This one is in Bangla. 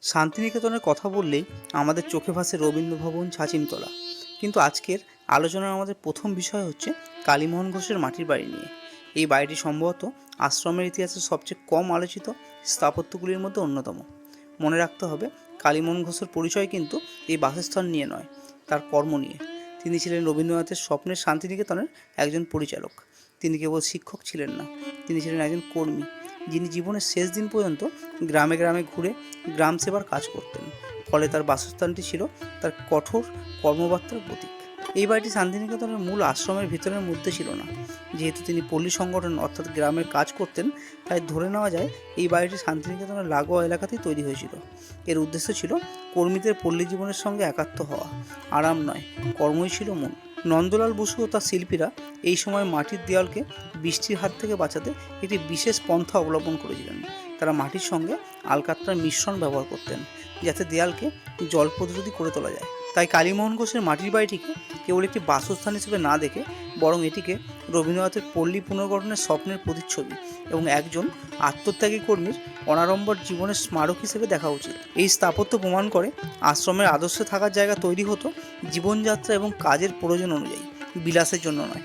শান্তিনিকেতনের কথা বললেই আমাদের চোখে ভাসে রবীন্দ্রভবন, ছাঁচিমতলা। কিন্তু আজকের আলোচনার আমাদের প্রথম বিষয় হচ্ছে কালীমোহন ঘোষের মাটির বাড়ি নিয়ে। এই বাড়িটি সম্ভবত আশ্রমের ইতিহাসে সবচেয়ে কম আলোচিত স্থাপত্যগুলির মধ্যে অন্যতম। মনে রাখতে হবে, কালীমোহন ঘোষের পরিচয় কিন্তু এই বাসস্থান নিয়ে নয়, তার কর্ম নিয়ে। তিনি ছিলেন রবীন্দ্রনাথের স্বপ্নের শান্তিনিকেতনের একজন পরিচালক। তিনি কেবল শিক্ষক ছিলেন না, তিনি ছিলেন একজন কর্মী, যিনি জীবনের শেষ দিন পর্যন্ত গ্রামে গ্রামে ঘুরে গ্রাম সেবার কাজ করতেন। ফলে তার বাসস্থানটি ছিল তার কঠোর কর্মবার্তার প্রতীক। এই বাড়িটি শান্তিনিকেতনের মূল আশ্রমের ভিতরের মধ্যে ছিল না। যেহেতু তিনি পল্লী সংগঠন অর্থাৎ গ্রামের কাজ করতেন, তাই ধরে নেওয়া যায় এই বাড়িটি শান্তিনিকেতনের লাগোয়া এলাকাতেই তৈরি হয়েছিল। এর উদ্দেশ্য ছিল কর্মীদের পল্লী জীবনের সঙ্গে একাত্ম হওয়া, আরাম নয়, কর্মই ছিল মূল। নন্দলাল বসু ও তার শিল্পীরা এই সময় মাটির দেওয়ালকে বৃষ্টির হাত থেকে বাঁচাতে একটি বিশেষ পন্থা অবলম্বন করেছিলেন। তারা মাটির সঙ্গে আলকাতরার মিশ্রণ ব্যবহার করতেন, যাতে দেয়ালকে জল প্রতিরোধী করে তোলা যায়। তাই কালীমোহন ঘোষের মাটির বাড়িটিকে কেবল একটি বাসস্থান হিসেবে না দেখে বরং এটিকে রবীন্দ্রনাথের পল্লী পুনর্গঠনের স্বপ্নের প্রতিচ্ছবি এবং একজন আত্মত্যাগী কর্মীর অনাড়ম্বর জীবনের স্মারক হিসেবে দেখা উচিত। এই স্থাপত্য প্রমাণ করে আশ্রমের আদর্শে থাকার জায়গা তৈরি হতো জীবনযাত্রা এবং কাজের প্রয়োজন অনুযায়ী, বিলাসের জন্য নয়।